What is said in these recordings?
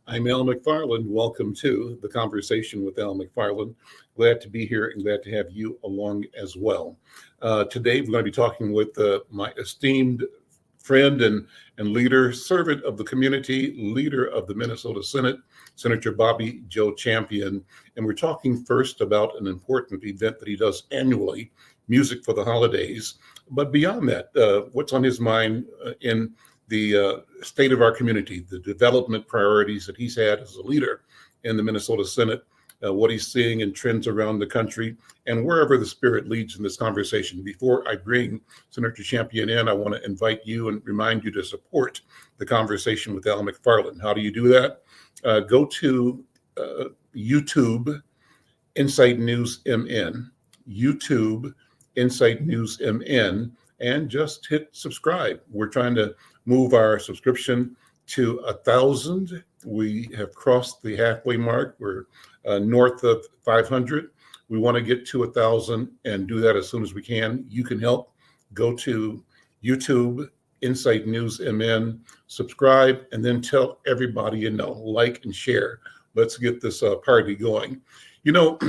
I'm Al McFarlane. Welcome to the Conversation with Al McFarlane. Glad to be here and glad to have you along as well. Today, we're going to be talking with my esteemed friend and leader, servant of the community, leader of the Minnesota Senate, Senator Bobby Joe Champion. And we're talking first about an important event that he does annually, Music for the Holidays. But beyond that, what's on his mind in the state of our community, the development priorities that he's had as a leader in the Minnesota Senate, what he's seeing in trends around the country, and wherever the spirit leads in this conversation. Before I bring Senator Champion in, I want to invite you and remind you to support the Conversation with Al McFarlane. How do you do that? Go to YouTube, Insight News MN, YouTube, Insight News MN, and just hit subscribe. We're trying to move our subscription to 1,000. We have crossed the halfway mark. We're north of 500. We want to get to 1,000 and do that as soon as we can. You can help. Go to YouTube, Insight News MN, subscribe, and then tell everybody you know, like and share. Let's get this party going. You know,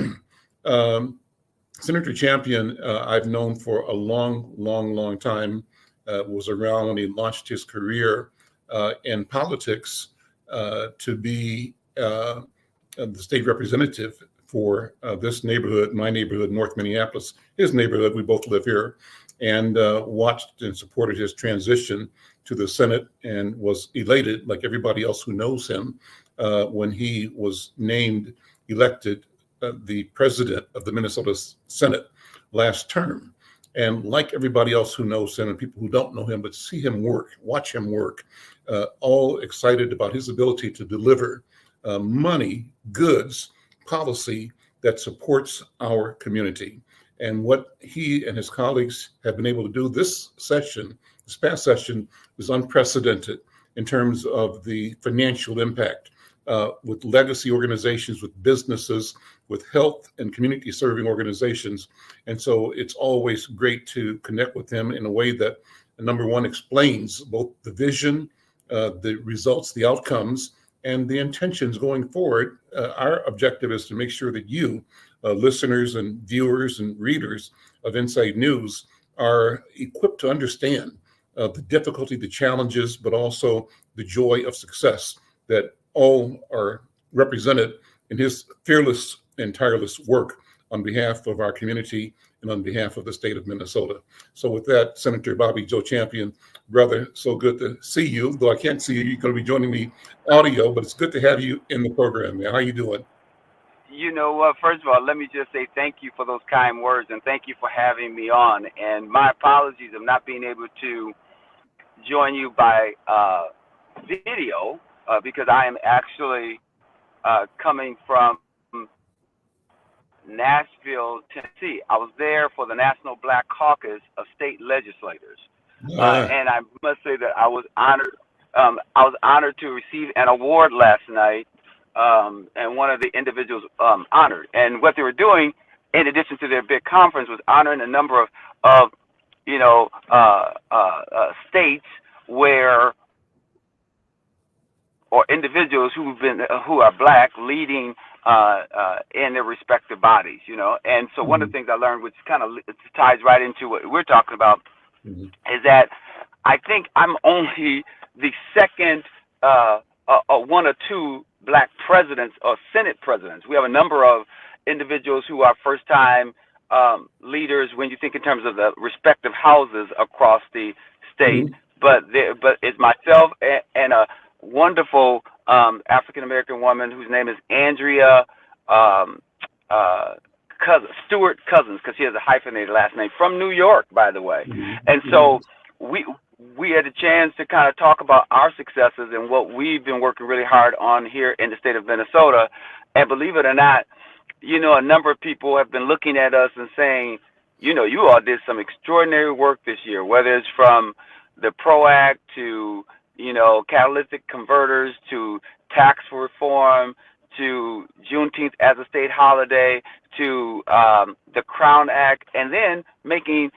Senator Champion, I've known for a long time, was around when he launched his career in politics to be the state representative for this neighborhood, my neighborhood, North Minneapolis, his neighborhood. We both live here, and watched and supported his transition to the Senate and was elated, like everybody else who knows him, when he was elected the president of the Minnesota Senate last term. And like everybody else who knows him and people who don't know him, but see him work, watch him work, all excited about his ability to deliver money, goods, policy that supports our community. And what he and his colleagues have been able to do this past session, is unprecedented in terms of the financial impact with legacy organizations, with businesses, with health and community serving organizations. And so it's always great to connect with them in a way that, number one, explains both the vision, the results, the outcomes, and the intentions going forward. Our objective is to make sure that you, listeners and viewers and readers of Inside News, are equipped to understand the difficulty, the challenges, but also the joy of success that all are represented in his fearless and tireless work on behalf of our community and on behalf of the state of Minnesota. So with that, Senator Bobby Joe Champion, brother, so good to see you. Though I can't see you, you're going to be joining me audio, but it's good to have you in the program, man. How you doing? You know what? First of all, let me just say thank you for those kind words, and thank you for having me on. And my apologies of not being able to join you by video because I am actually coming from Nashville, Tennessee. I was there for the National Black Caucus of State Legislators, and I must say that I was honored. I was honored to receive an award last night, and one of the individuals honored. And what they were doing, in addition to their big conference, was honoring a number of states where or individuals who are black leading in their respective bodies, you know. And so one of the things I learned, which kind of ties right into what we're talking about, is that I think I'm only the second one or two black presidents or Senate presidents. We have a number of individuals who are first-time leaders when you think in terms of the respective houses across the state. But it's myself and a wonderful African-American woman whose name is Andrea Stewart Cousins, because she has a hyphenated last name, from New York, by the way. And so we had a chance to kind of talk about our successes and what we've been working really hard on here in the state of Minnesota. And believe it or not, you know, a number of people have been looking at us and saying, you know, you all did some extraordinary work this year, whether it's from the PRO Act to, you know, catalytic converters to tax reform to Juneteenth as a state holiday to the Crown Act, and then making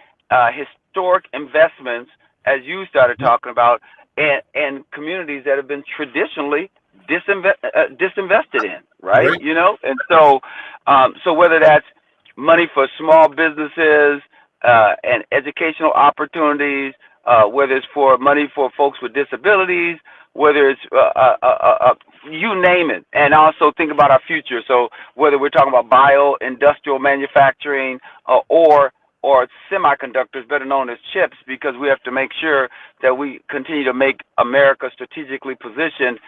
historic investments, as you started talking about, in communities that have been traditionally disinvested in, right? You know, and so so whether that's money for small businesses and educational opportunities, whether it's for money for folks with disabilities, whether it's you name it, and also think about our future. So whether we're talking about bio-industrial manufacturing or semiconductors, better known as chips, because we have to make sure that we continue to make America strategically positioned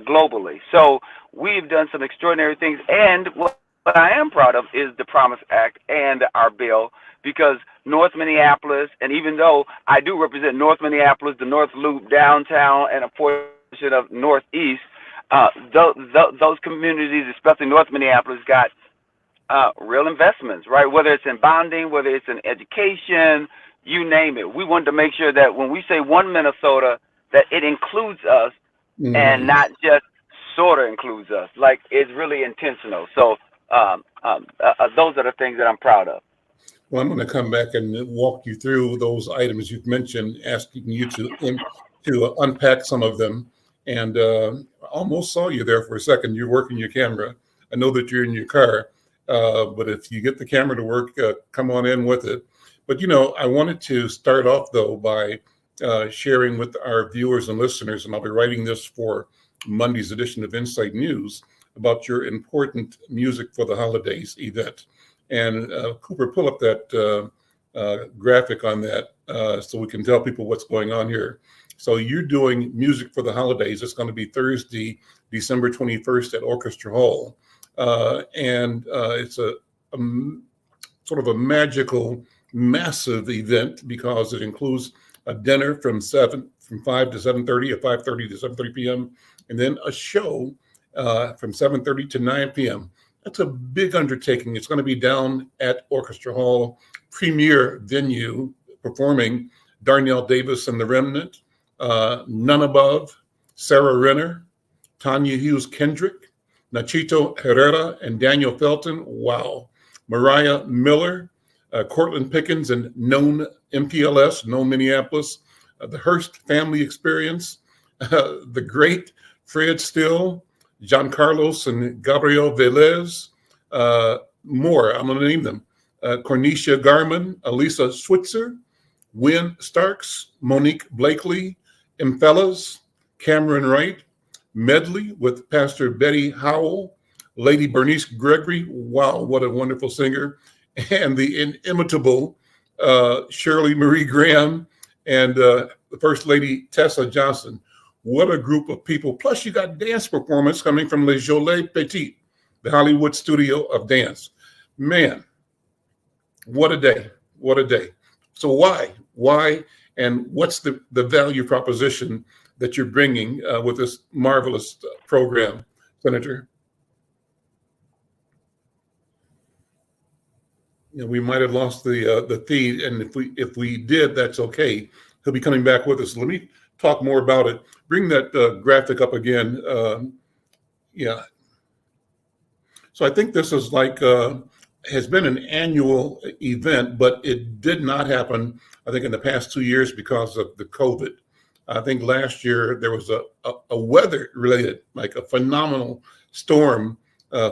globally. So we've done some extraordinary things, and what I am proud of is the Promise Act and our bill, because North Minneapolis, and even though I do represent North Minneapolis, the North Loop, downtown, and a portion of Northeast, those communities, especially North Minneapolis, got real investments, right? Whether it's in bonding, whether it's in education, you name it. We wanted to make sure that when we say one Minnesota, that it includes us and not just sort of includes us. Like, it's really intentional. So those are the things that I'm proud of. Well, I'm going to come back and walk you through those items you've mentioned, asking you to unpack some of them. And I almost saw you there for a second. You're working your camera. I know that you're in your car, but if you get the camera to work, come on in with it. But, you know, I wanted to start off, though, by sharing with our viewers and listeners, and I'll be writing this for Monday's edition of Insight News, about your important Music for the Holidays event. And Cooper, pull up that graphic on that so we can tell people what's going on here. So you're doing Music for the Holidays. It's going to be Thursday, December 21st at Orchestra Hall. And it's a sort of a magical, massive event because it includes a dinner from 5 to 7:30, or 5:30 to 7:30 p.m., and then a show from 7:30 to 9 p.m. That's a big undertaking. It's going to be down at Orchestra Hall, premier venue, performing Darnell Davis and the Remnant, None Above, Sarah Renner, Tanya Hughes Kendrick, Nachito Herrera, and Daniel Felton. Wow. Mariah Miller, Cortland Pickens, and Known MPLS, Known Minneapolis, the Hearst Family Experience, the great Fred Still, Giancarlos and Gabriel Velez, more, I'm going to name them, Cornecia Garman, Elisa Switzer, Wynn Starks, Monique Blakely, Imfellas, Cameron Wright, Medley with Pastor Betty Howell, Lady Bernice Gregory, wow, what a wonderful singer, and the inimitable Shirley Marie Graham, and the First Lady Tessa Johnson. What a group of people. Plus, you got dance performance coming from Le Jolie Petit, the Hollywood studio of dance. Man, what a day. What a day. So why, and what's the value proposition that you're bringing with this marvelous program, Senator? You know, we might have lost the feed, and if we did, that's okay. He'll be coming back with us. Let me talk more about it. Bring that graphic up again. Yeah. So I think this is like, has been an annual event, but it did not happen, I think, in the past 2 years because of the COVID. I think last year there was a weather-related, like a phenomenal storm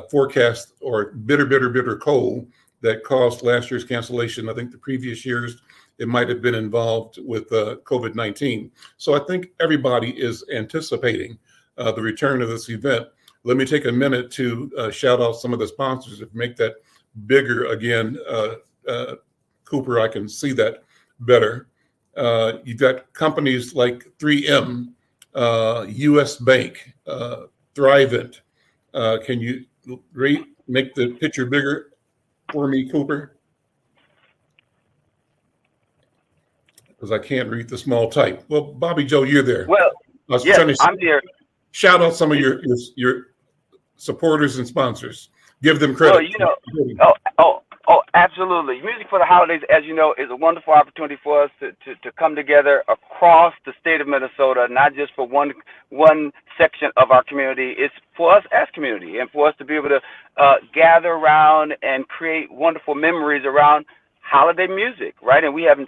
forecast, or bitter cold, that caused last year's cancellation. I think the previous years it might have been involved with COVID-19. So I think everybody is anticipating the return of this event. Let me take a minute to shout out some of the sponsors to make that bigger again. Cooper, I can see that better. You've got companies like 3M, US Bank, Thrivent. Can you make the picture bigger for me, Cooper? Because I can't read the small type. Well, Bobby Joe, you're there. Well, yes, I'm here. Shout out some of your supporters and sponsors. Give them credit. Well, you know, absolutely. Music for the Holidays, as you know, is a wonderful opportunity for us to come together across the state of Minnesota, not just for one section of our community. It's for us as community, and for us to be able to gather around and create wonderful memories around holiday music, right? And we have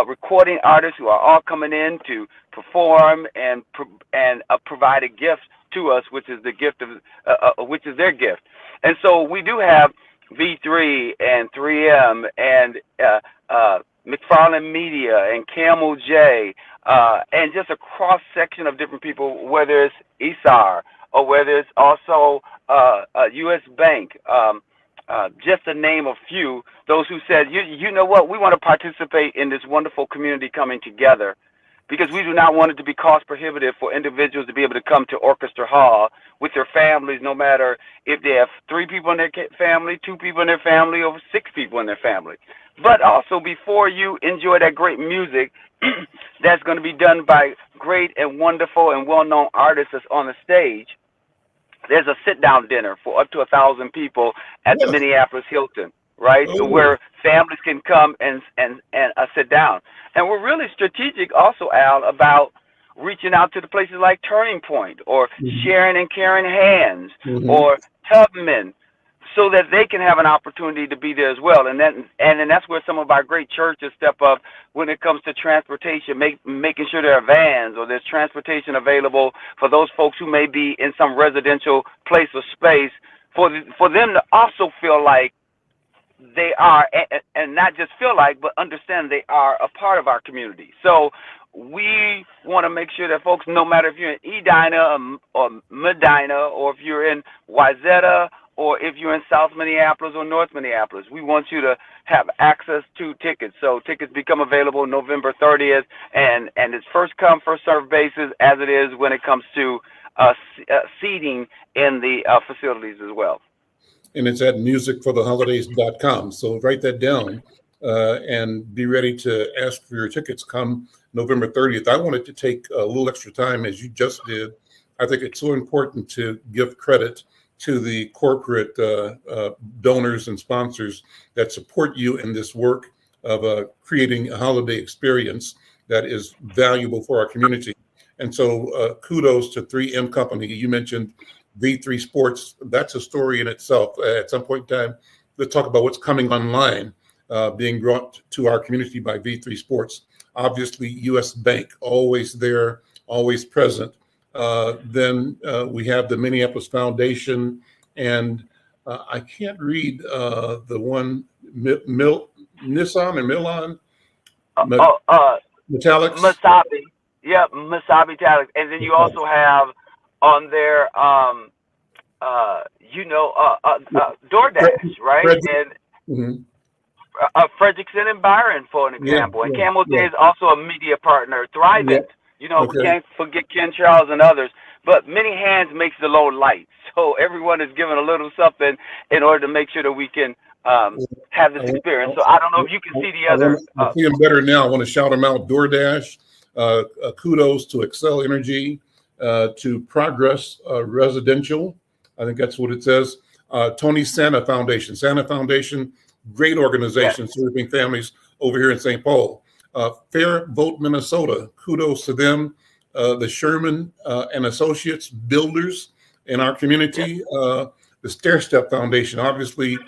recording artists who are all coming in to perform and provide a gift to us, which is the gift of which is their gift. And so we do have V3 and 3M and McFarlane Media and Camel J, and just a cross section of different people, whether it's ESAR or whether it's also U.S. Bank, just to name a few, those who said, you know what, we want to participate in this wonderful community coming together, because we do not want it to be cost prohibitive for individuals to be able to come to Orchestra Hall with their families, no matter if they have 3 people in their family, 2 people in their family, or 6 people in their family. But also, before you enjoy that great music that's going to be done by great and wonderful and well-known artists that's on the stage, there's a sit-down dinner for up to 1,000 people at the Minneapolis Hilton, right, where families can come and sit down. And we're really strategic also, Al, about reaching out to the places like Turning Point or Sharing and Caring Hands or Tubman, so that they can have an opportunity to be there as well. And then that's where some of our great churches step up when it comes to transportation, making sure there are vans or there's transportation available for those folks who may be in some residential place or space, for them to also feel like they are, and not just feel like, but understand they are a part of our community. So we want to make sure that folks, no matter if you're in Edina or Medina, or if you're in Wayzata, or if you're in South Minneapolis or North Minneapolis, we want you to have access to tickets. So tickets become available November 30th, and it's first come, first served basis, as it is when it comes to seating in the facilities as well. And it's at musicfortheholidays.com. So write that down and be ready to ask for your tickets come November 30th. I wanted to take a little extra time, as you just did. I think it's so important to give credit to the corporate donors and sponsors that support you in this work of creating a holiday experience that is valuable for our community. And so kudos to 3M Company. You mentioned V3 Sports. That's a story in itself. At some point in time, let's talk about what's coming online, being brought to our community by V3 Sports. Obviously, U.S. Bank, always there, always present. Then we have the Minneapolis Foundation, and I can't read the one, Nissan or Milan? Metallics? Masabi. Yeah, Masabi Metallics. And then you also have on there, DoorDash, right? And Fredrickson and Byron, for an example. And Camel J is also a media partner. Thrivent. We can't forget Ken Charles and others. But many hands makes the load light. So everyone is giving a little something in order to make sure that we can have this experience. So I don't know if you can see the other. I see them better now. I want to shout them out. DoorDash, kudos to Excel Energy, to Progress Residential. I think that's what it says. Tony Santa Foundation. Santa Foundation, great organization serving families over here in St. Paul. Fair Vote Minnesota, kudos to them. The Sherman and Associates builders in our community. The Stair Step Foundation, obviously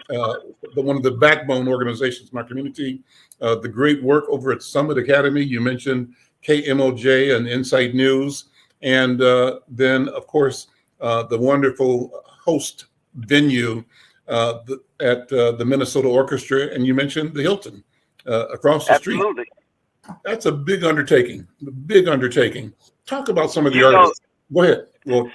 one of the backbone organizations in our community. The great work over at Summit Academy. You mentioned KMOJ and Insight News. And then, of course, the wonderful host venue at the Minnesota Orchestra. And you mentioned the Hilton across the street. Absolutely. That's a big undertaking, Talk about some of the artists. Go ahead. Well,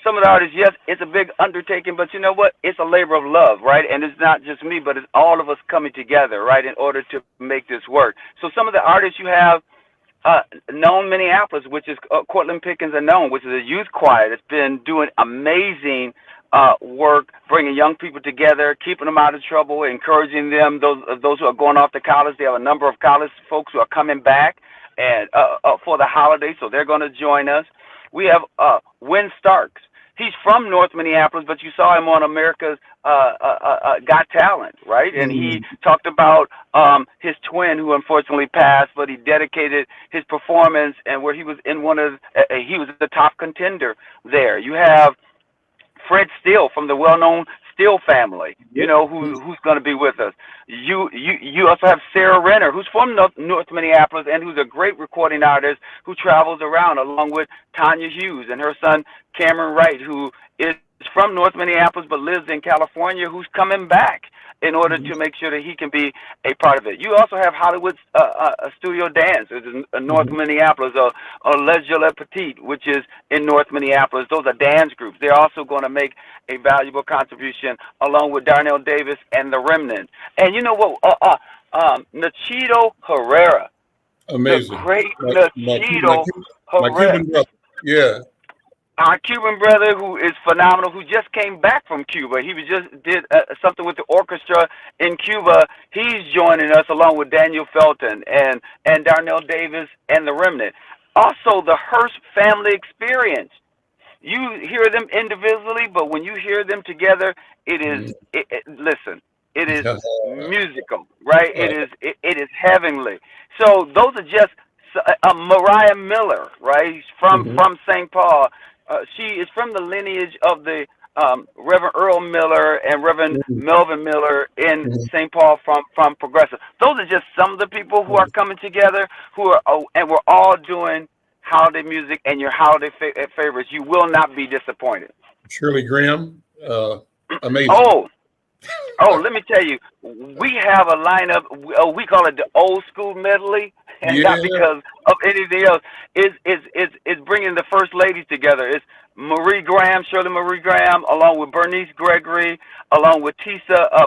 some of the artists, yes, it's a big undertaking, but you know what? It's a labor of love, right? And it's not just me, but it's all of us coming together, right, in order to make this work. So some of the artists you have, Known Minneapolis, which is Cortland Pickens and Known, which is a youth choir that's been doing amazing work, bringing young people together, keeping them out of trouble, encouraging them. Those who are going off to college, they have a number of college folks who are coming back and for the holidays, so they're going to join us. We have Win Starks. He's from North Minneapolis, but you saw him on America's Got Talent, right? And he talked about his twin, who unfortunately passed, but he dedicated his performance, and where he was in he was the top contender there. You have Fred Steele from the well-known Steele family, Yep. who's going to be with us. You also have Sarah Renner, who's from North Minneapolis and who's a great recording artist who travels around, along with Tanya Hughes and her son Cameron Wright, who is from North Minneapolis but lives in California, who's coming back in order to make sure that he can be a part of it. You also have Hollywood Studio Dance, which is in North Minneapolis, or Les Gillette Petite, which is in North Minneapolis. Those are dance groups. They're also going to make a valuable contribution, along with Darnell Davis and the Remnant. And you know what? Nachito Herrera. Amazing. The great My Nachito Herrera. Cuban brother. Yeah. Our Cuban brother, who is phenomenal, who just came back from Cuba. He just did something with the orchestra in Cuba. He's joining us along with Daniel Felton and Darnell Davis and the Remnant. Also, the Hearst Family Experience. You hear them individually, but when you hear them together, it is. Listen, it is musical, right? It is heavenly. So those are just Mariah Miller, right? From St. Paul. She is from the lineage of the Reverend Earl Miller and Reverend Melvin Miller in St. Paul from Progressive. Those are just some of the people who are coming together, and we're all doing holiday music and your holiday favorites. You will not be disappointed. Shirley Graham, amazing. Oh, let me tell you, we have a lineup. We call it the old school medley, and not because of anything else. It's bringing the first ladies together. It's Shirley Marie Graham, along with Bernice Gregory, along with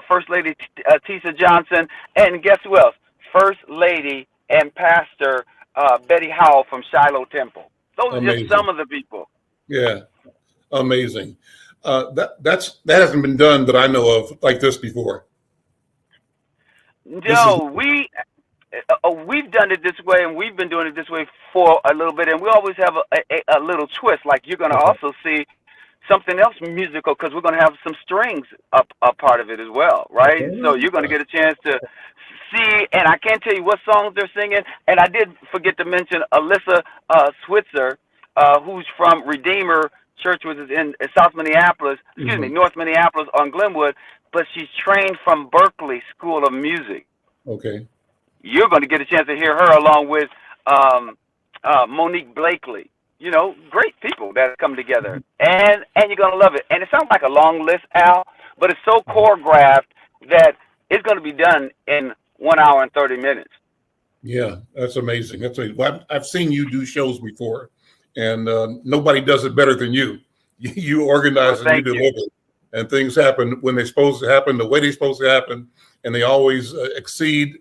First Lady Tisa Johnson, and guess who else? First Lady and Pastor Betty Howell from Shiloh Temple. Those are just some of the people. Yeah, amazing. That hasn't been done that I know of like this before. No, we've done it this way, and we've been doing it this way for a little bit, and we always have a little twist. Like you're going to also see something else musical, because we're going to have some strings a part of it as well, right? So you're going to get a chance to see, and I can't tell you what songs they're singing. And I did forget to mention Alyssa Switzer, who's from Redeemer Church, which is in South Minneapolis, North Minneapolis on Glenwood, but she's trained from Berkeley School of Music. Okay. You're going to get a chance to hear her along with Monique Blakely. Great people that have come together, and you're going to love it. And it sounds like a long list, Al, but it's so choreographed that it's going to be done in 1 hour and 30 minutes. Yeah, that's amazing. Well, I've seen you do shows before, and nobody does it better than you. You organize and you deliver, and things happen when they're supposed to happen, the way they're supposed to happen, and they always exceed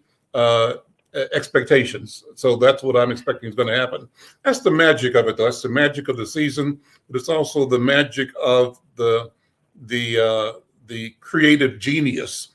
expectations. So that's what I'm expecting is going to happen. That's the magic of it, though. That's the magic of the season, but it's also the magic of the creative genius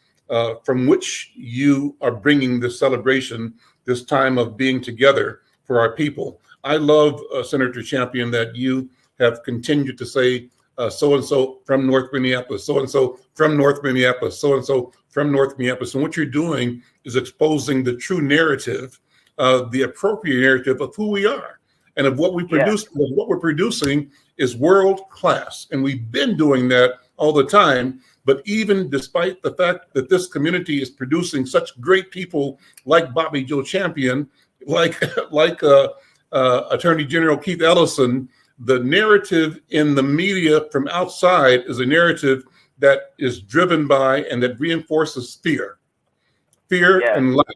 from which you are bringing this celebration, this time of being together for our people. I love, Senator Champion, that you have continued to say so-and-so from North Minneapolis, so-and-so from North Minneapolis, so-and-so from North Minneapolis. And what you're doing is exposing the true narrative, the appropriate narrative of who we are and of what we produce. What we're producing is world class. And we've been doing that all the time. But even despite the fact that this community is producing such great people like Bobby Joe Champion, like Attorney General Keith Ellison, the narrative in the media from outside is a narrative that is driven by and that reinforces fear and lack.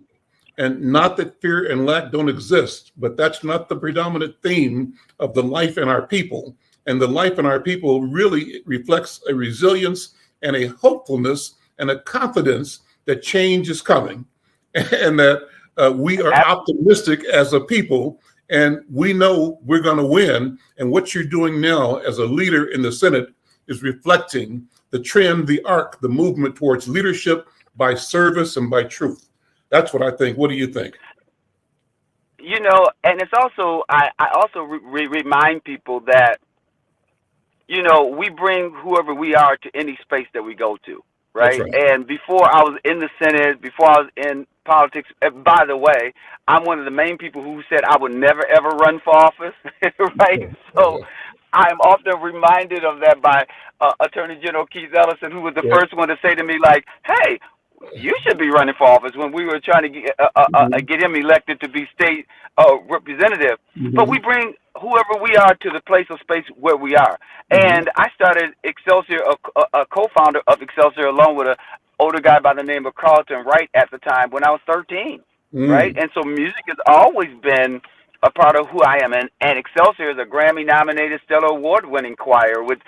And not that fear and lack don't exist, but that's not the predominant theme of the life in our people. And the life in our people really reflects a resilience and a hopefulness and a confidence that change is coming, and that we are optimistic as a people, and we know we're going to win. And what you're doing now as a leader in the Senate is reflecting the trend, the arc, the movement towards leadership by service and by truth. That's what I think. What do you think? And it's also, I also remind people that, we bring whoever we are to any space that we go to, right? And before I was in the Senate, before I was in politics, by the way, I'm one of the main people who said I would never, ever run for office, right? So I'm often reminded of that by Attorney General Keith Ellison, who was the Yeah. first one to say to me, like, hey, you should be running for office, when we were trying to get him elected to be state representative. But we bring whoever we are to the place or space where we are. And I started Excelsior, a co-founder of Excelsior, along with an older guy by the name of Carlton Wright at the time, when I was 13, right? And so music has always been a part of who I am. And Excelsior is a Grammy-nominated Stellar Award-winning choir with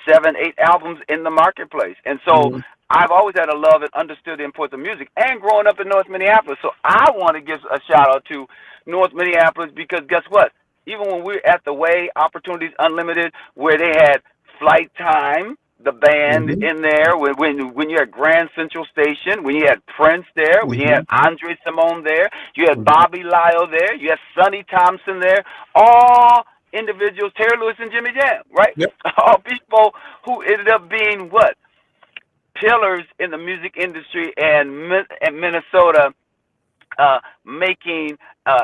7, 8 albums in the marketplace. And so I've always had a love and understood the importance of music, and growing up in North Minneapolis. So I want to give a shout-out to North Minneapolis, because guess what? Even when we were at the Way, Opportunities Unlimited, where they had Flight Time, the band in there, when you had Grand Central Station, when you had Prince there, when you had Andre Simone there, you had Bobby Lyle there, you had Sonny Thompson there, all individuals, Terry Lewis and Jimmy Jam, right? Yep. All people who ended up being what? Pillars in the music industry, and Minnesota making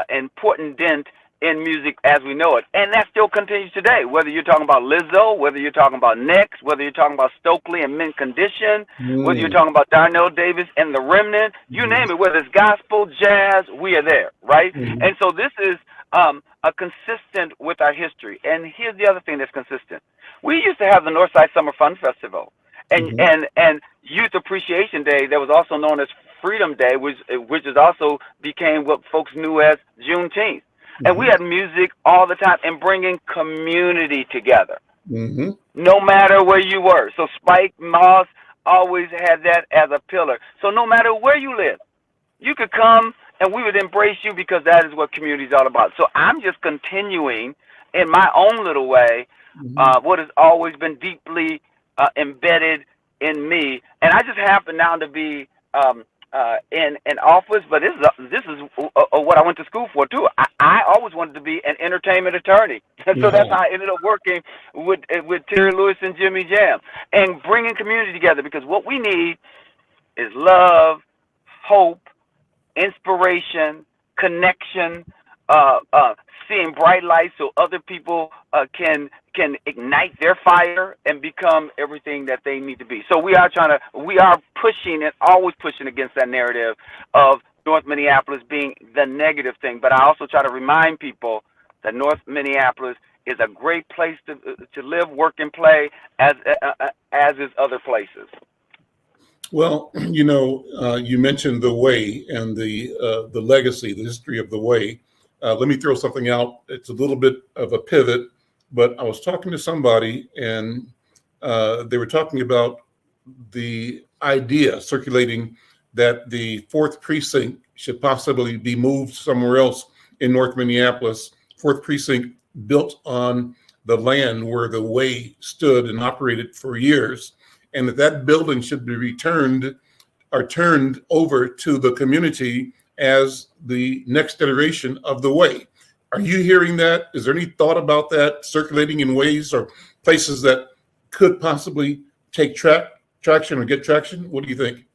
important dent in music as we know it. And that still continues today, whether you're talking about Lizzo, whether you're talking about Next, whether you're talking about Stokely and Mint Condition, whether you're talking about Darnell Davis and The Remnant, you name it, whether it's gospel, jazz, we are there, right? And so this is a consistent with our history. And here's the other thing that's consistent. We used to have the Northside Summer Fun Festival and Youth Appreciation Day, that was also known as Freedom Day, which is also became what folks knew as Juneteenth. And we had music all the time and bringing community together, no matter where you were. So Spike Moss always had that as a pillar. So no matter where you live, you could come and we would embrace you, because that is what community is all about. So I'm just continuing in my own little way what has always been deeply embedded in me. And I just happen now to be in office, but this is what I went to school for too. I always wanted to be an entertainment attorney, and so that's how I ended up working with Terry Lewis and Jimmy Jam, and bringing community together. Because what we need is love, hope, inspiration, connection, seeing bright lights so other people can ignite their fire and become everything that they need to be. So we are pushing and always pushing against that narrative of North Minneapolis being the negative thing. But I also try to remind people that North Minneapolis is a great place to live, work, and play, as is other places. Well, you mentioned the Way and the legacy, the history of the Way. Let me throw something out. It's a little bit of a pivot, but I was talking to somebody, and they were talking about the idea circulating that the 4th Precinct should possibly be moved somewhere else in North Minneapolis. 4th Precinct built on the land where the Way stood and operated for years, and that building should be turned over to the community as the next iteration of the Way. Are you hearing that? Is there any thought about that circulating in ways or places that could possibly take traction or get traction? What do you think?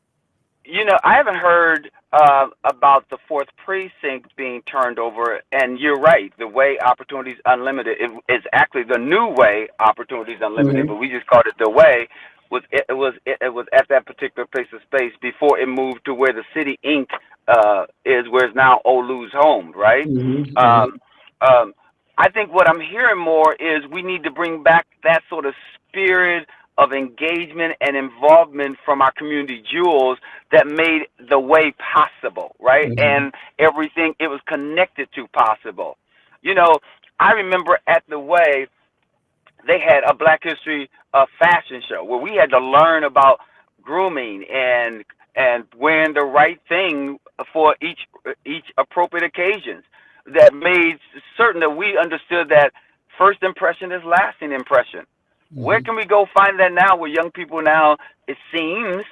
I haven't heard about the 4th Precinct being turned over, and you're right. The Way Opportunities Unlimited is actually the new Way Opportunities Unlimited, but we just called it the Way. It was at that particular place of space before it moved to where the City Inc. Is, where it's now Olu's home, right? I think what I'm hearing more is we need to bring back that sort of spirit of engagement and involvement from our community jewels that made the Way possible, right? And everything it was connected to possible. I remember at the Way, they had a Black History fashion show where we had to learn about grooming and wearing the right thing for each appropriate occasions. That made certain that we understood that first impression is lasting impression. Where can we go find that now, where young people now, it seems,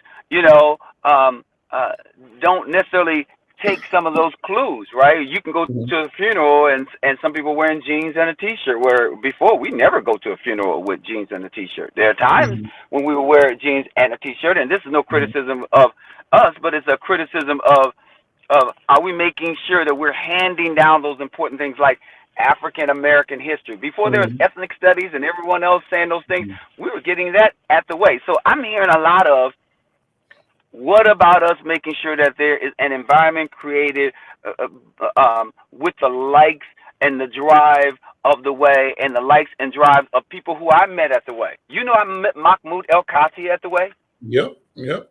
don't necessarily take some of those clues, right? You can go to a funeral and some people wearing jeans and a T-shirt, where before we never go to a funeral with jeans and a T-shirt. There are times when we will wear jeans and a T-shirt, and this is no criticism of us, but it's a criticism of are we making sure that we're handing down those important things like African American history. Before there was ethnic studies and everyone else saying those things, we were getting that at the way. So I'm hearing a lot of, what about us making sure that there is an environment created with the likes and the drive of the way, and the likes and drive of people who I met at the way. You know, I met Mahmoud El-Kati at the way. Yep, yep.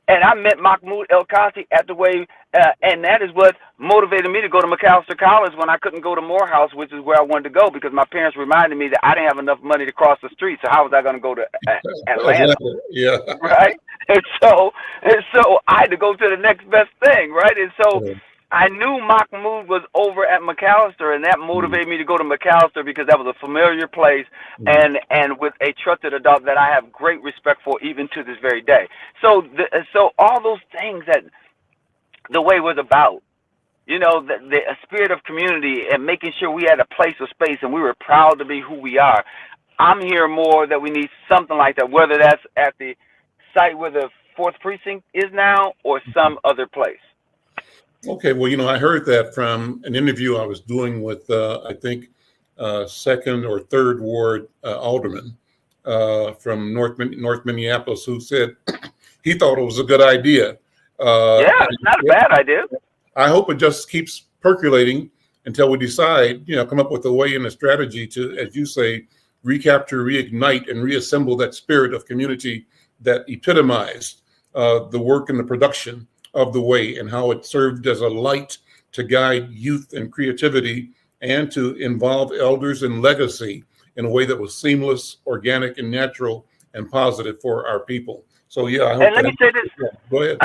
And I met Mahmoud El-Kati at the way, and that is what motivated me to go to McAllister College when I couldn't go to Morehouse, which is where I wanted to go, because my parents reminded me that I didn't have enough money to cross the street. So how was I going to go to Atlanta? Yeah. Right. And so I had to go to the next best thing. Right. And so I knew Mahmoud was over at McAllister, and that motivated me to go to McAllister because that was a familiar place and with a trusted adult that I have great respect for even to this very day. So all those things that the way was about, you know, the spirit of community and making sure we had a place or space and we were proud to be who we are. I'm hearing more that we need something like that, whether that's at the site where the 4th Precinct is now or some other place. Okay, well, you know, I heard that from an interview I was doing with, I think, 2nd or 3rd Ward alderman from North Minneapolis, who said he thought it was a good idea. Not a bad idea. I hope it just keeps percolating until we decide, you know, come up with a way and a strategy to, as you say, recapture, reignite, and reassemble that spirit of community that epitomized the work and the production of the way, and how it served as a light to guide youth and creativity and to involve elders and legacy in a way that was seamless, organic, and natural and positive for our people. So yeah, I hope. And let me say this. Go ahead.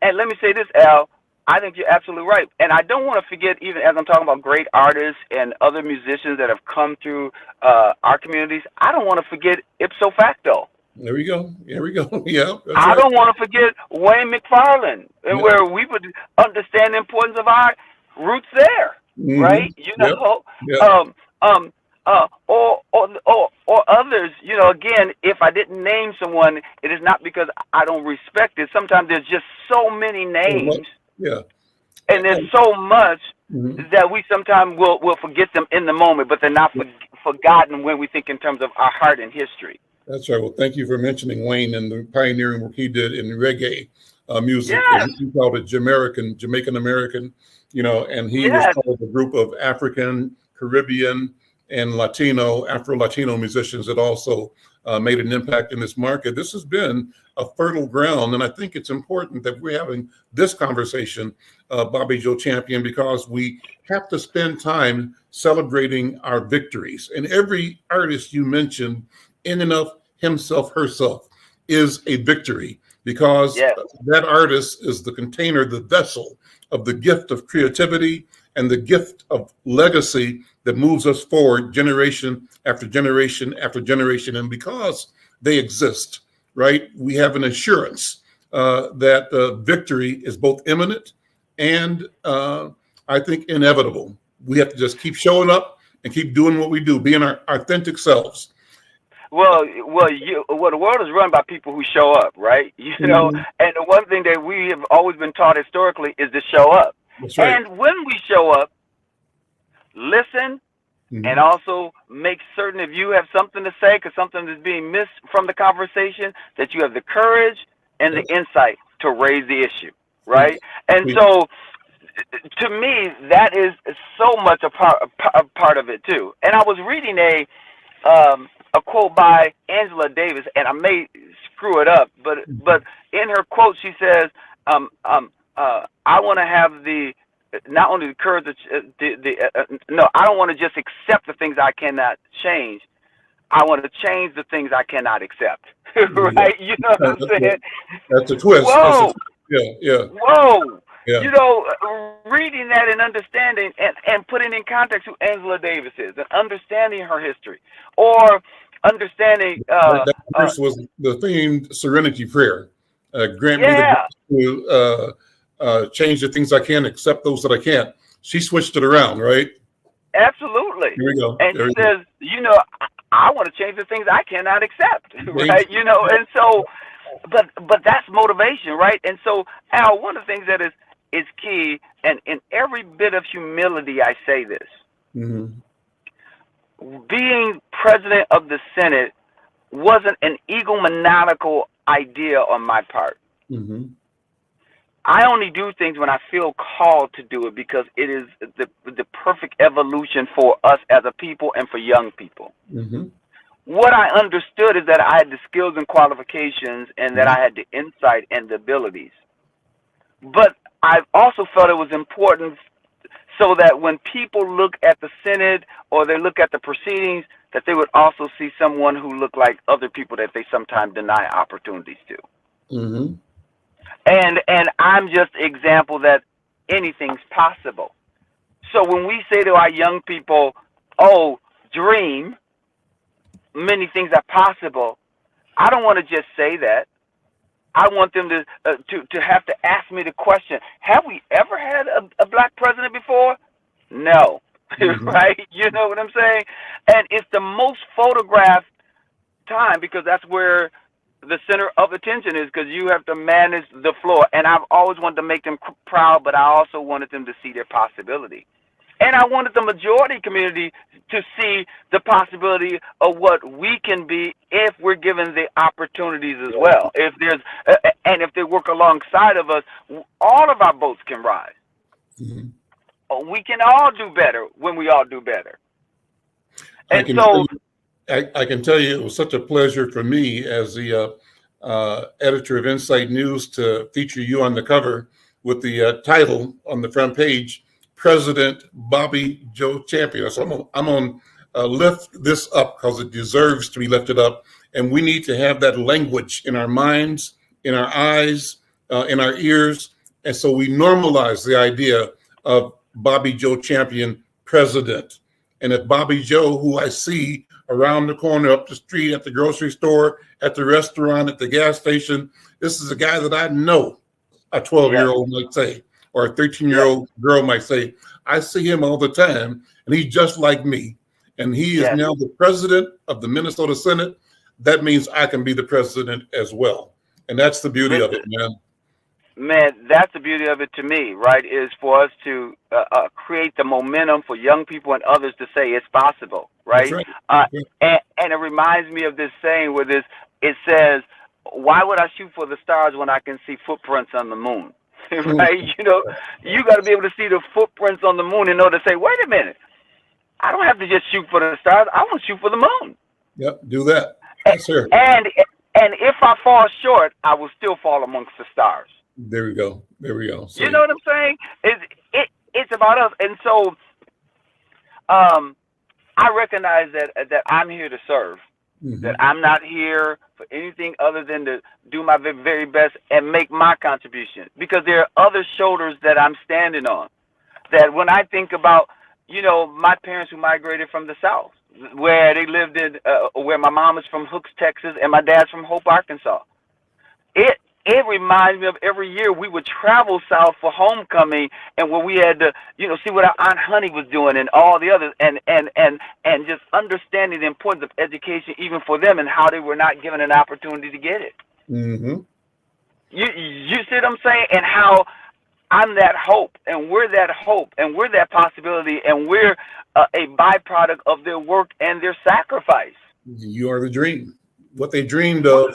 And let me say this, Al. I think you're absolutely right. And I don't want to forget, even as I'm talking about great artists and other musicians that have come through our communities, I don't want to forget ipso facto. There we go. Here we go. Yeah. I don't want to forget Wayne McFarlane, and where we would understand the importance of our roots there, right? You know, or others. You know, again, if I didn't name someone, it is not because I don't respect it. Sometimes there's just so many names, and there's so much that we sometimes will forget them in the moment, but they're not forgotten when we think in terms of our heart and history. That's right. Well, thank you for mentioning Wayne and the pioneering work he did in reggae music. He called it Jamaican American, you know, and he was part of a group of African, Caribbean, and Afro-Latino musicians that also made an impact in this market. This has been a fertile ground, and I think it's important that we're having this conversation, Bobby Joe Champion, because we have to spend time celebrating our victories. And every artist you mentioned, in and of himself, herself, is a victory, because that artist is the container, the vessel of the gift of creativity and the gift of legacy that moves us forward generation after generation after generation. And because they exist, right, we have an assurance that victory is both imminent and I think inevitable. We have to just keep showing up and keep doing what we do, being our authentic selves. Well, the world is run by people who show up, right? You know, and the one thing that we have always been taught historically is to show up. That's right. And when we show up, listen, and also make certain if you have something to say, because something is being missed from the conversation, that you have the courage and the insight to raise the issue, right? And so, to me, that is so much a part of it too. And I was reading a quote by Angela Davis, and I may screw it up, but in her quote she says, "I want to have not only the courage, no, I don't want to just accept the things I cannot change. I want to change the things I cannot accept." Right? You know what I'm saying? That's a twist. Whoa. Whoa. Yeah. You know, reading that and understanding and putting in context who Angela Davis is and understanding her history, or understanding that verse was the themed Serenity Prayer. Grant me the to change the things I can, accept those that I can't. She switched it around, right? Absolutely. Here we go. And she says, you know, I want to change the things I cannot accept, right? You know, and so, but that's motivation, right? And so, Al, one of the things that is key, and in every bit of humility I say this, Mm-hmm. Being president of the Senate wasn't an egomaniacal idea on my part. Mm-hmm. I only do things when I feel called to do it because it is the perfect evolution for us as a people and for young people. Mm-hmm. What I understood is that I had the skills and qualifications and that Mm-hmm. I had the insight and the abilities. But I also felt it was important so that when people look at the Senate or they look at the proceedings, that they would also see someone who looked like other people that they sometimes deny opportunities to. Mm-hmm. And I'm just an example that anything's possible. So when we say to our young people, oh, dream, many things are possible, I don't want to just say that. I want them to have to ask me the question, have we ever had a black president before? No. Mm-hmm. Right? You know what I'm saying? And it's the most photographed time because that's where the center of attention is, because you have to manage the floor. And I've always wanted to make them proud, but I also wanted them to see their possibility. And I wanted the majority community to see the possibility of what we can be if we're given the opportunities as well. If there's and if they work alongside of us, all of our boats can rise. Mm-hmm. We can all do better when we all do better. I can tell you it was such a pleasure for me as the editor of Insight News to feature you on the cover with the title on the front page, President Bobby Joe Champion. So I'm on lift this up because it deserves to be lifted up. And we need to have that language in our minds, in our eyes, in our ears. And so we normalize the idea of Bobby Joe Champion, president. And if Bobby Joe, who I see around the corner, up the street, at the grocery store, at the restaurant, at the gas station, this is a guy that I know, a 12-year-old might say, or a 13-year-old girl might say. I see him all the time, and he's just like me. And he is now the president of the Minnesota Senate. That means I can be the president as well. And that's the beauty of it, man. Man, that's the beauty of it to me, right, is for us to create the momentum for young people and others to say it's possible, right? That's right. And it reminds me of this saying where it says, why would I shoot for the stars when I can see footprints on the moon? Right? You know, you got to be able to see the footprints on the moon in order to say, wait a minute, I don't have to just shoot for the stars. I want to shoot for the moon. Yep, do that. Yes, sir. And if I fall short, I will still fall amongst the stars. There we go. There we go. So, you know what I'm saying? It's about us. And so I recognize that I'm here to serve, that I'm not here for anything other than to do my very best and make my contribution, because there are other shoulders that I'm standing on. That when I think about, you know, my parents who migrated from the South, where they lived in, where my mom is from Hooks, Texas, and my dad's from Hope, Arkansas. It reminds me of every year we would travel south for homecoming, and where we had to, you know, see what our Aunt Honey was doing and all the others, and just understanding the importance of education even for them and how they were not given an opportunity to get it. Mm-hmm. You see what I'm saying? And how I'm that hope, and we're that hope, and we're that possibility, and we're a byproduct of their work and their sacrifice. You are the dream. What they dreamed of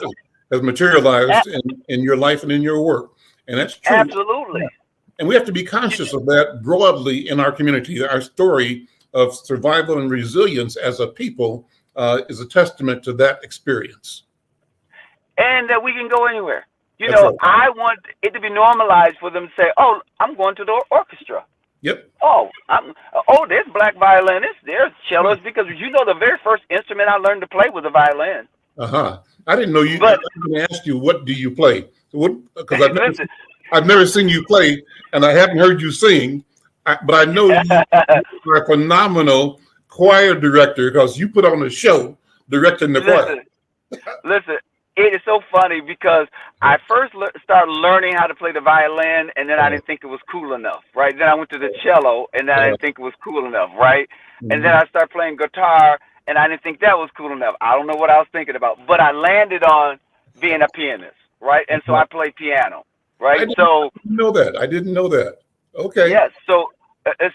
has materialized in your life and in your work. And that's true. Absolutely. And we have to be conscious of that broadly in our community. Our story of survival and resilience as a people is a testament to that experience. And that we can go anywhere. You know, right. I want it to be normalized for them to say, oh, I'm going to the orchestra. Yep. Oh, there's black violinists, there's cellos, because you know the very first instrument I learned to play was a violin. Uh-huh. I didn't know you. But I'm going to ask you, what do you play? Because I've never seen you play, and I haven't heard you sing. But I know you are a phenomenal choir director, because you put on a show directing the choir. Listen, it is so funny because I first started learning how to play the violin, and then I didn't think it was cool enough, right? Then I went to the cello, and then I didn't think it was cool enough, right? And then I started playing guitar, and I didn't think that was cool enough. I don't know what I was thinking about, but I landed on being a pianist, right? And so I play piano, right? I didn't know that. Okay. Yes.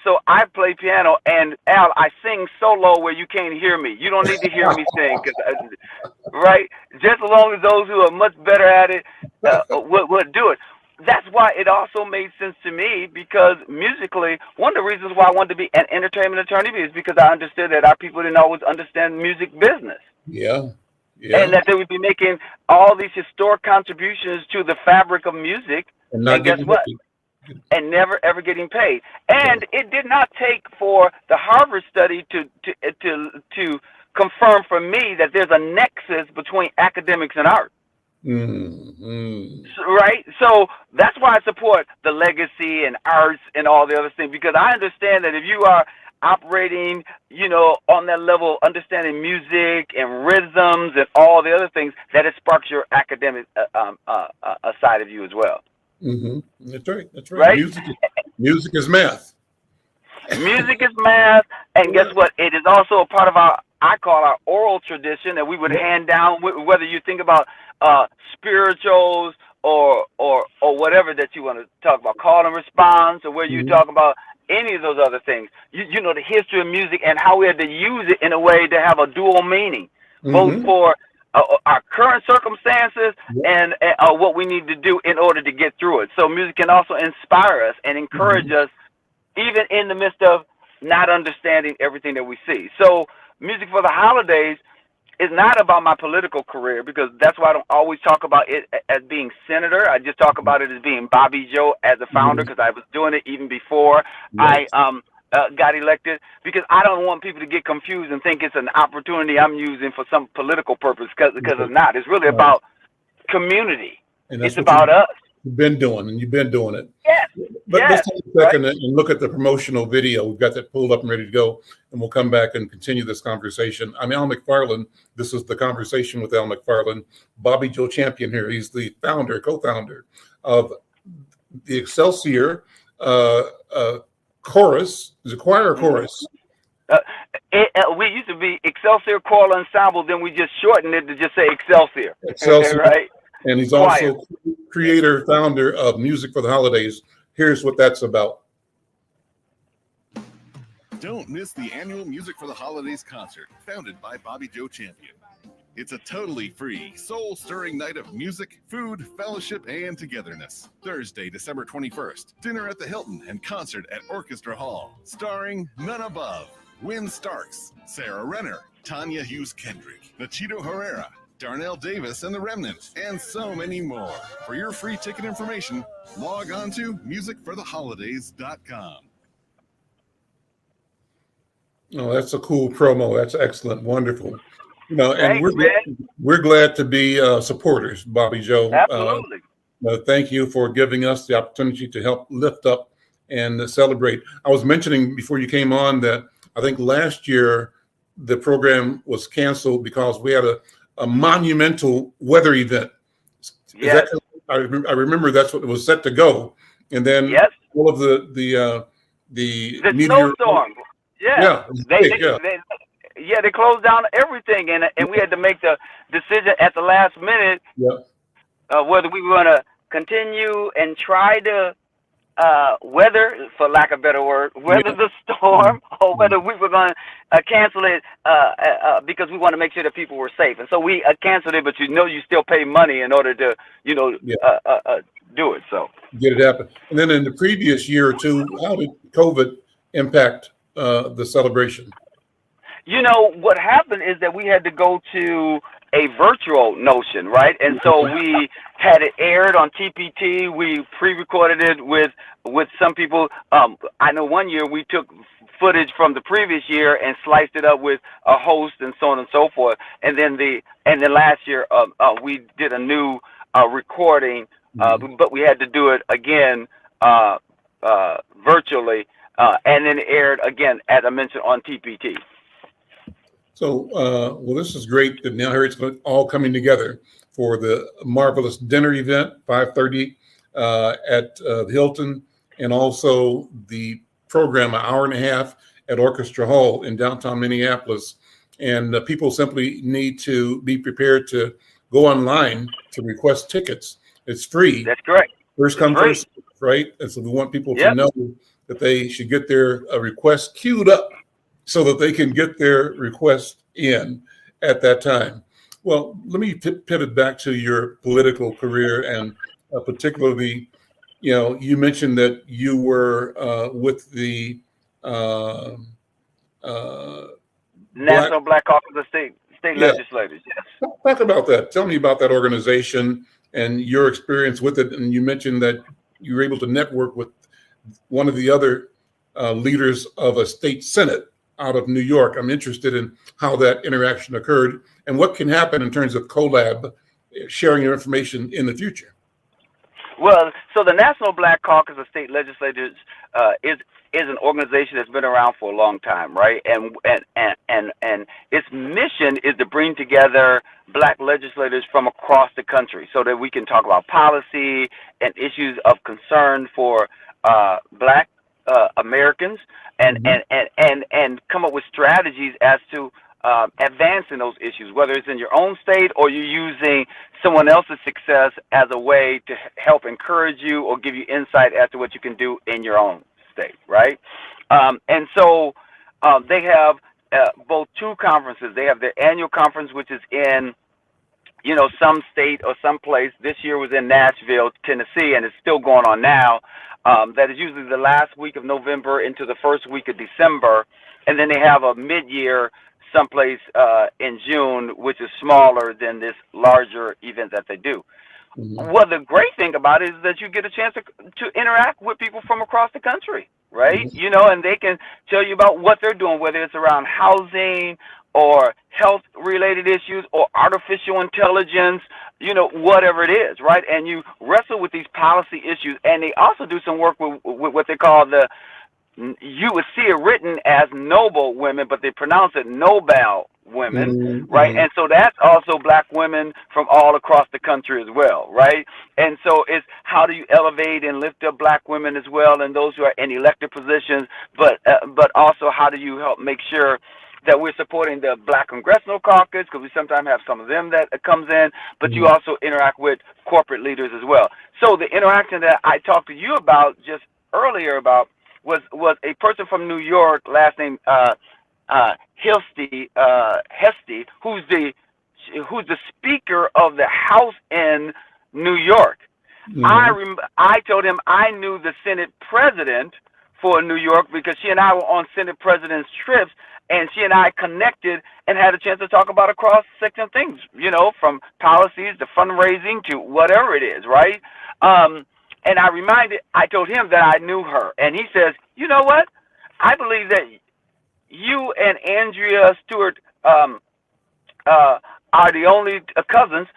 So I play piano, and Al, I sing so low where you can't hear me. You don't need to hear me sing, right? Just as long as those who are much better at it would do it. That's why it also made sense to me, because musically, one of the reasons why I wanted to be an entertainment attorney is because I understood that our people didn't always understand music business. Yeah. And that they would be making all these historic contributions to the fabric of music, And guess what? And never ever getting paid. And it did not take for the Harvard study to confirm for me that there's a nexus between academics and art. Right? So that's why I support the legacy and arts and all the other things, because I understand that if you are operating, on that level, understanding music and rhythms and all the other things, that it sparks your academic side of you as well. That's right. That's right. Music is math. Music is math, and guess what? It is also a part of I call our oral tradition that we would hand down, whether you think about spirituals or whatever that you want to talk about, call and response, or where you talk about any of those other things. You know, the history of music and how we had to use it in a way to have a dual meaning, both for our current circumstances and what we need to do in order to get through it. So music can also inspire us and encourage us, even in the midst of not understanding everything that we see. So music for the holidays is not about my political career, because that's why I don't always talk about it as being senator. I just talk about it as being Bobby Joe as a founder, because I was doing it even before I got elected, because I don't want people to get confused and think it's an opportunity I'm using for some political purpose, because it's not. It's really about community. And that's it's about us. You've been doing, and you've been doing it. Yes. But let's take a second and look at the promotional video. We've got that pulled up and ready to go, and we'll come back and continue this conversation. I'm Al McFarlane. This is the Conversation with Al McFarlane. Bobby Joe Champion here. He's the co-founder of the Excelsior chorus. Is it choir or chorus? We used to be Excelsior Choral Ensemble, then we just shortened it to just say Excelsior. Excelsior, right? And he's also creator, founder of Music for the Holidays. Here's what that's about. Don't miss the annual Music for the Holidays concert, founded by Bobby Joe Champion. It's a totally free, soul-stirring night of music, food, fellowship, and togetherness. Thursday, December 21st, dinner at the Hilton and concert at Orchestra Hall, starring none above Wynn Starks, Sarah Renner, Tanya Hughes Kendrick, Nachito Herrera, Darnell Davis and the Remnant, and so many more. For your free ticket information, log on to musicfortheholidays.com. Oh, that's a cool promo. That's excellent. Wonderful. And we're glad to be supporters, Bobby Joe. Absolutely. Thank you for giving us the opportunity to help lift up and celebrate. I was mentioning before you came on that I think last year the program was canceled because we had a monumental weather event. Yes. I remember that's what it was set to go, and then all of the snowstorm. They closed down everything, and we had to make the decision at the last minute whether we were going to continue and try to weather, for lack of a better word, weather the storm, or whether we were going to cancel it because we want to make sure that people were safe. And so we canceled it, but you still pay money in order to, do it. So get it happen. And then in the previous year or two, how did COVID impact the celebration? What happened is that we had to go to a virtual notion, right? And so we had it aired on TPT. We pre-recorded it with some people. I know one year we took footage from the previous year and sliced it up with a host and so on and so forth. And then last year we did a new recording, but we had to do it again virtually, and then aired again, as I mentioned, on TPT. So, this is great that now here it's all coming together for the marvelous dinner event, 5:30 at the Hilton, and also the program, an hour and a half at Orchestra Hall in downtown Minneapolis. And people simply need to be prepared to go online to request tickets. It's free. That's correct. First come, first, right? And so we want people to know that they should get their request queued up so that they can get their request in at that time. Well, let me pivot back to your political career, and particularly, you mentioned that you were with the uh, National Black Caucus of State yeah. Legislators. Yes. Talk about that. Tell me about that organization and your experience with it. And you mentioned that you were able to network with one of the other leaders of a state senate out of New York. I'm interested in how that interaction occurred and what can happen in terms of collab, sharing your information in the future. Well, so the National Black Caucus of State Legislators is an organization that's been around for a long time, right? And its mission is to bring together black legislators from across the country so that we can talk about policy and issues of concern for black Americans, and come up with strategies as to advancing those issues, whether it's in your own state or you're using someone else's success as a way to help encourage you or give you insight as to what you can do in your own state, right? And so they have both two conferences. They have their annual conference, which is in some state or some place. This year was in Nashville, Tennessee, and it's still going on now. That is usually the last week of November into the first week of December. And then they have a mid-year someplace in June, which is smaller than this larger event that they do. Mm-hmm. Well, the great thing about it is that you get a chance to interact with people from across the country, right? Mm-hmm. And they can tell you about what they're doing, whether it's around housing or health-related issues or artificial intelligence, whatever it is, right? And you wrestle with these policy issues. And they also do some work with what they call you would see it written as noble women, but they pronounce it Nobel women, mm-hmm. right? And so that's also black women from all across the country as well, right? And so it's how do you elevate and lift up black women as well and those who are in elected positions, but also how do you help make sure that we're supporting the Black Congressional Caucus, because we sometimes have some of them that comes in, but mm-hmm. you also interact with corporate leaders as well. So the interaction that I talked to you about just earlier about was a person from New York, last name Hesty, who's the Speaker of the House in New York. Mm-hmm. I told him I knew the Senate President for New York because she and I were on Senate President's trips, and she and I connected and had a chance to talk about a cross-section of things, from policies to fundraising to whatever it is, right? And I told him that I knew her. And he says, you know what? I believe that you and Andrea Stewart are the only cousins,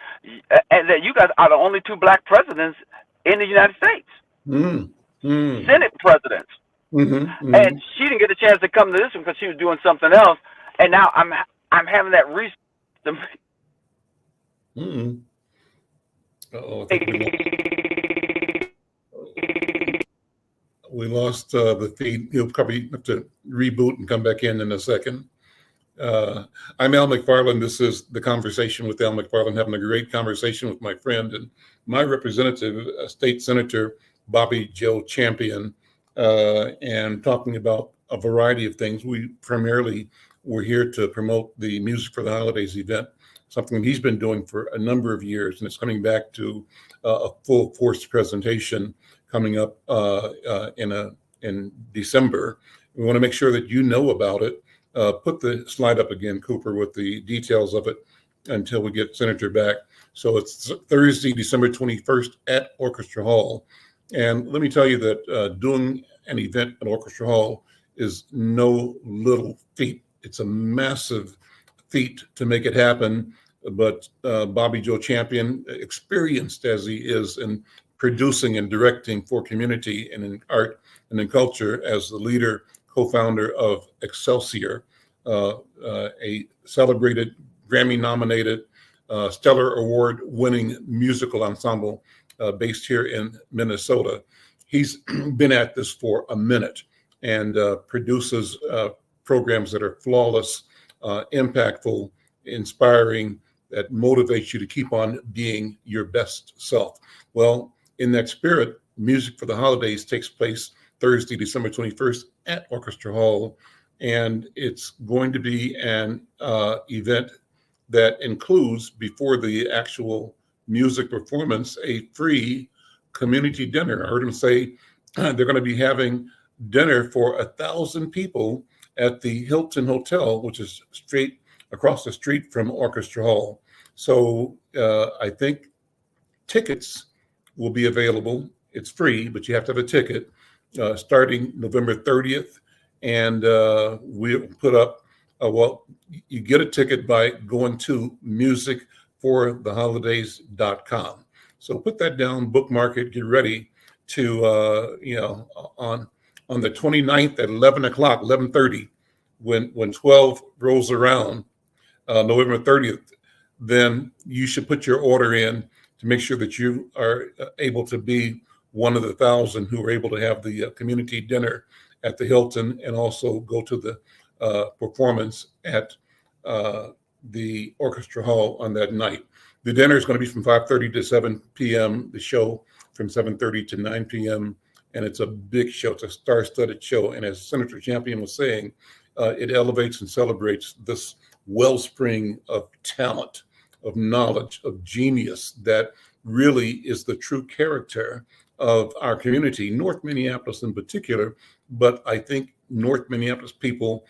and that you guys are the only two black presidents in the United States. Mm-hmm. Senate presidents. Mm-hmm. Mm-hmm. And she didn't get a chance to come to this one because she was doing something else. And now I'm having that research. Mm-hmm. Uh-oh. We lost the feed. You'll probably have to reboot and come back in a second. I'm Al McFarlane. This is the Conversation with Al McFarlane, having a great conversation with my friend and my representative, State Senator Bobby Joe Champion, and talking about a variety of things. We primarily were here to promote the Music for the Holidays event, something he's been doing for a number of years, and it's coming back to a full force presentation coming up in December. We want to make sure that you know about it. Put the slide up again, Cooper, with the details of it until we get Senator back. So it's Thursday, December 21st at Orchestra Hall. And let me tell you that doing an event at Orchestra Hall is no little feat. It's a massive feat to make it happen. But Bobby Joe Champion, experienced as he is in producing and directing for community and in art and in culture, as the leader, co-founder of Excelsior, a celebrated Grammy-nominated, Stellar Award-winning musical ensemble based here in Minnesota. He's been at this for a minute and produces programs that are flawless, impactful, inspiring, that motivates you to keep on being your best self. Well, in that spirit, Music for the Holidays takes place Thursday, December 21st at Orchestra Hall. And it's going to be an event that includes, before the actual music performance, a free community dinner. I heard them say they're going to be having dinner for 1,000 people at the Hilton Hotel, which is straight across the street from Orchestra Hall. So I think tickets will be available. It's free, but you have to have a ticket starting November 30th. And we'll put up, you get a ticket by going to musicfortheholidays.com. So put that down, bookmark it, get ready to, on the 29th at 11 o'clock, 11:30, when 12 rolls around, November 30th, then you should put your order in to make sure that you are able to be one of the 1,000 who are able to have the community dinner at the Hilton and also go to the performance at the Orchestra Hall on that night. The dinner is going to be from 5:30 to 7 p.m., the show from 7:30 to 9 p.m., and it's a big show. It's a star-studded show, and as Senator Champion was saying, it elevates and celebrates this wellspring of talent, of knowledge, of genius that really is the true character of our community, North Minneapolis in particular. But I think North Minneapolis people,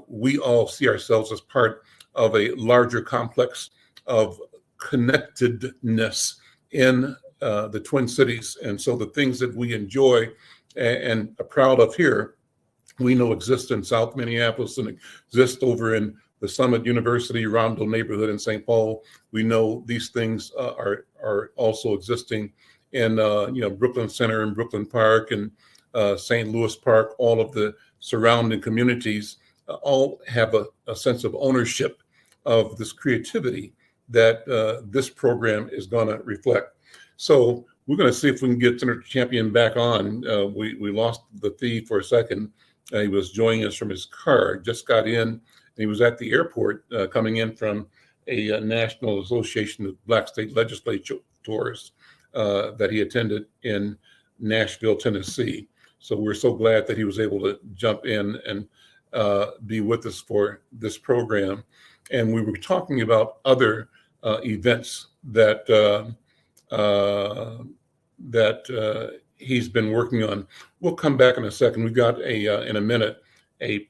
we all see ourselves as part of a larger complex of connectedness in the Twin Cities. And so the things that we enjoy and are proud of here, we know exist in South Minneapolis and exist over in the Summit University, Rondell neighborhood in St. Paul. We know these things are also existing in Brooklyn Center and Brooklyn Park and St. Louis Park. All of the surrounding communities all have a sense of ownership of this creativity that this program is going to reflect. So we're going to see if we can get Senator Champion back on. We lost the feed for a second. He was joining us from his car, just got in, and he was at the airport coming in from a National Association of Black State Legislators that he attended in Nashville, Tennessee. So we're so glad that he was able to jump in and be with us for this program. And we were talking about other events that he's been working on. We'll come back in a second. We've got in a minute a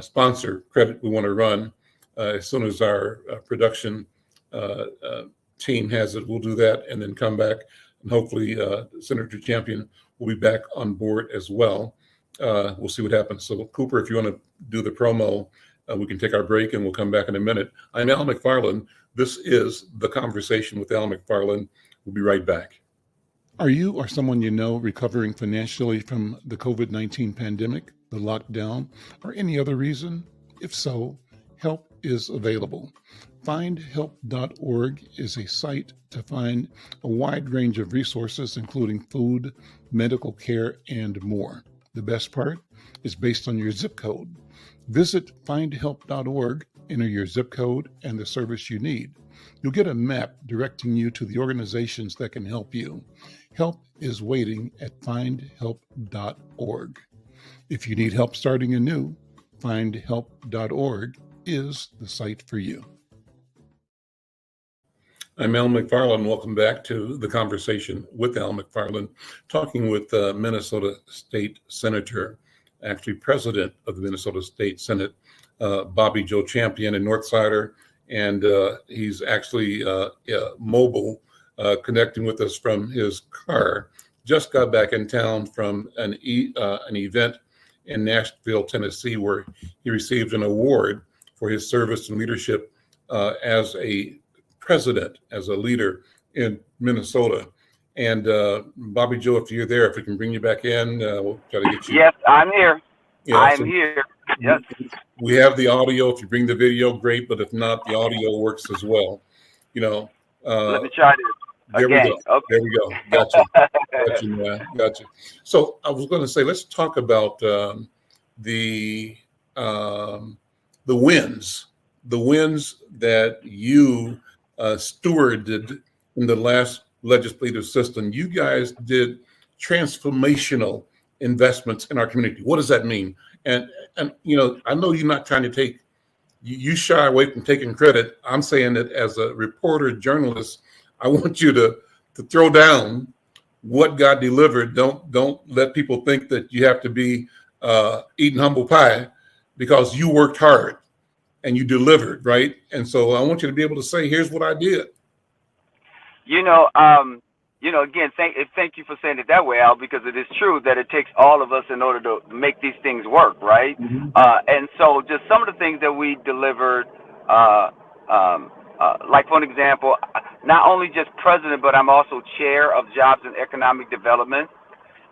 sponsor credit we want to run as soon as our production team has it. We'll do that and then come back, and hopefully Senator Champion will be back on board as well. We'll see what happens. So Cooper, if you want to do the promo, we can take our break and we'll come back in a minute. I'm Al McFarlane. This is The Conversation with Al McFarlane. We'll be right back. Are you or someone you know recovering financially from the COVID-19 pandemic, the lockdown, or any other reason? If so, help is available. FindHelp.org is a site to find a wide range of resources, including food, medical care, and more. The best part is based on your zip code. Visit FindHelp.org, enter your zip code and the service you need. You'll get a map directing you to the organizations that can help you. Help is waiting at FindHelp.org. If you need help starting anew, FindHelp.org is the site for you. I'm Al McFarlane. Welcome back to The Conversation with Al McFarlane, talking with Minnesota State Senator, actually President of the Minnesota State Senate, Bobby Joe Champion, a Northsider, and he's actually mobile, connecting with us from his car. Just got back in town from an event in Nashville, Tennessee, where he received an award for his service and leadership as a president, as a leader in Minnesota. And Bobby Joe, if you're there, if we can bring you back in, we'll try to get you. Yes, I'm here. Yeah, I'm here. Yes. We have the audio. If you bring the video, great. But if not, the audio works as well. Let me try this. There again. we go. Okay. There we go. Gotcha. So I was going to say, let's talk about the wins that you stewarded in the last legislative system. You guys did transformational investments in our community. What does that mean? And I know you're not trying to take, you shy away from taking credit. I'm saying that as a reporter, journalist, I want you to throw down what God delivered. Don't let people think that you have to be eating humble pie, because you worked hard and you delivered, right? And so I want you to be able to say, here's what I did. Again, thank you for saying it that way, Al, because it is true that it takes all of us in order to make these things work, right? Mm-hmm. And so just some of the things that we delivered, like for an example, not only just president, but I'm also chair of Jobs and Economic Development.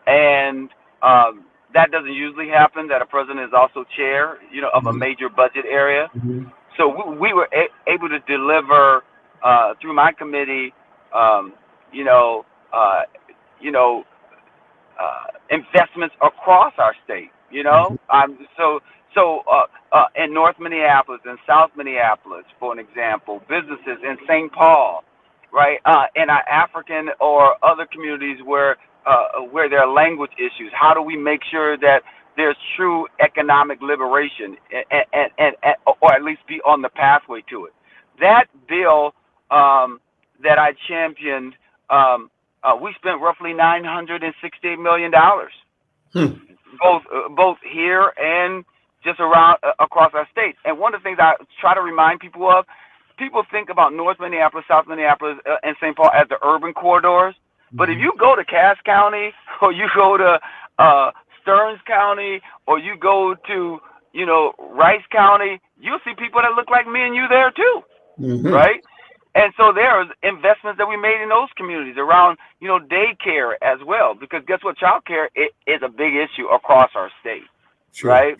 And that doesn't usually happen, that a president is also chair, of a major budget area. Mm-hmm. So we were able to deliver through my committee, investments across our state. In North Minneapolis and South Minneapolis, for an example, businesses in St. Paul, right, in our African or other communities where there are language issues. How do we make sure that there's true economic liberation, and or at least be on the pathway to it? That bill that I championed, we spent roughly $968 million, both here and just around across our state. And one of the things I try to remind people of, people think about North Minneapolis, South Minneapolis, and St. Paul as the urban corridors. But if you go to Cass County, or you go to Stearns County, or you go to Rice County, you'll see people that look like me and you there too, right? And so there's investments that we made in those communities around, daycare as well, because guess what? Child care is a big issue across our state, right?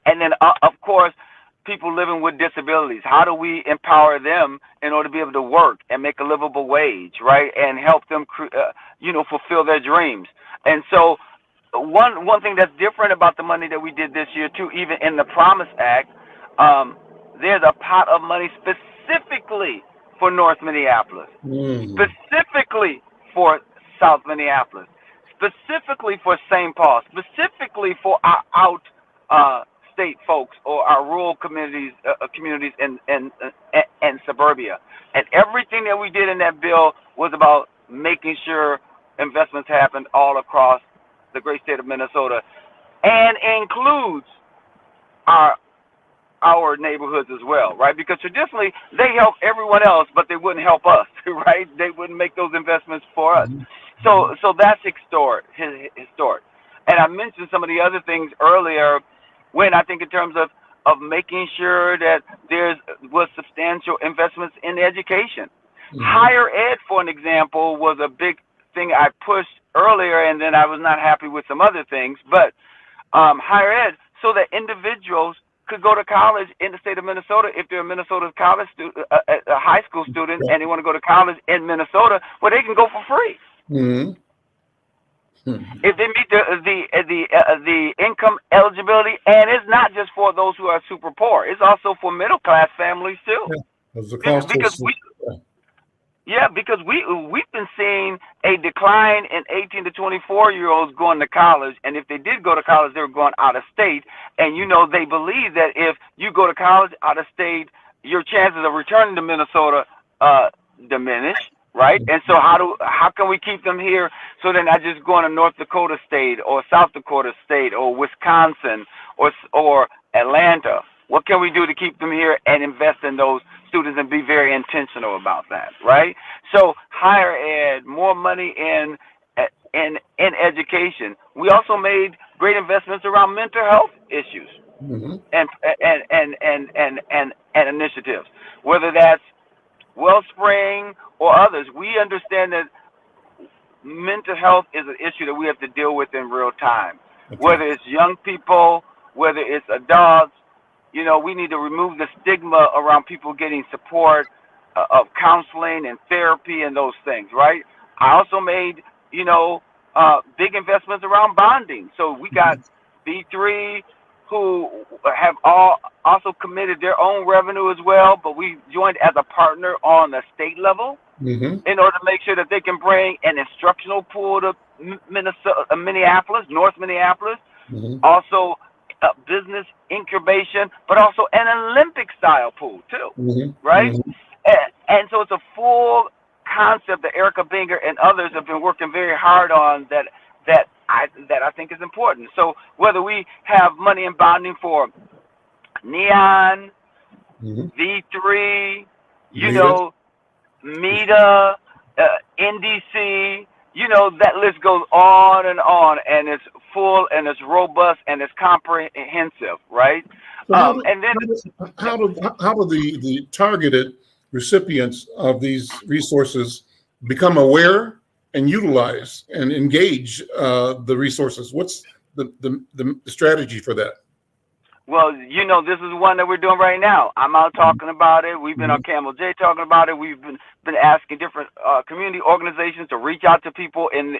And then, of course, people living with disabilities. How do we empower them in order to be able to work and make a livable wage, right? And help them, fulfill their dreams. And so one thing that's different about the money that we did this year, too, even in the Promise Act, there's a pot of money specifically for North Minneapolis, specifically for South Minneapolis, specifically for St. Paul, specifically for our out-state folks or our rural communities and suburbia. And everything that we did in that bill was about making sure investments happened all across the great state of Minnesota, and includes our neighborhoods as well, right? Because traditionally they help everyone else, but they wouldn't help us, right? They wouldn't make those investments for us. So that's historic. And I mentioned some of the other things earlier, when I think in terms of making sure that was substantial investments in education. Higher ed, for an example, was a big thing I pushed earlier, and then I was not happy with some other things. But higher ed, so that individuals could go to college in the state of Minnesota if they're a Minnesota college student, a high school student, and they want to go to college in Minnesota, well, they can go for free. If they meet the income eligibility, and it's not just for those who are super poor, it's also for middle class families too. Because we've been seeing a decline in 18 to 24-year-olds going to college, and if they did go to college, they were going out of state. And they believe that if you go to college out of state, your chances of returning to Minnesota diminish, right? And so how can we keep them here so they're not just going to North Dakota State or South Dakota State or Wisconsin or Atlanta? What can we do to keep them here and invest in those students and be very intentional about that, right? So higher ed, more money in education. We also made great investments around mental health issues and initiatives, whether that's Wellspring or others. We understand that mental health is an issue that we have to deal with in real time, whether it's young people, whether it's adults. We need to remove the stigma around people getting support of counseling and therapy and those things, right? I also made, big investments around bonding. So we got B3 who have also committed their own revenue as well, but we joined as a partner on the state level, in order to make sure that they can bring an instructional pool to Minneapolis, North Minneapolis, also business incubation, but also an Olympic style pool too, right? And so it's a full concept that Erica Binger and others have been working very hard on that I think is important. So whether we have money in bonding for Neon, V3, you know, META, NDC, you know, that list goes on, and it's full, and it's robust, and it's comprehensive, right? So how do the targeted recipients of these resources become aware and utilize and engage the resources? What's the strategy for that? Well, you know, this is one that we're doing right now. I'm out talking about it. We've been on Camel J talking about it. We've been asking different community organizations to reach out to people in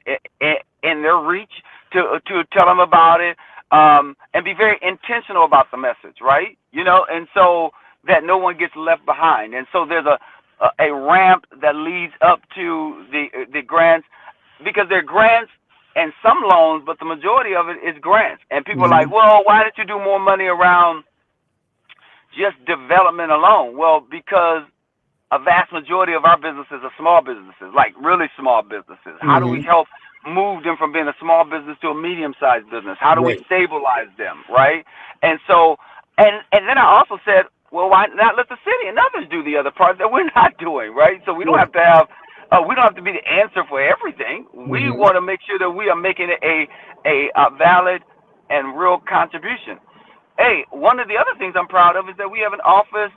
their reach to tell them about it, and be very intentional about the message, right? You know, and so that no one gets left behind. And so there's a ramp that leads up to the grants, because they're grants and some loans, but the majority of it is grants. And people are like, well, why didn't you do more money around just development alone? Well, because a vast majority of our businesses are small businesses, like really small businesses. How do we help move them from being a small business to a medium-sized business? How do we stabilize them, right? And so, and then I also said, well, why not let the city and others do the other parts that we're not doing, right? So we don't have to have we don't have to be the answer for everything. We want to make sure that we are making it a valid and real contribution. Hey, one of the other things I'm proud of is that we have an office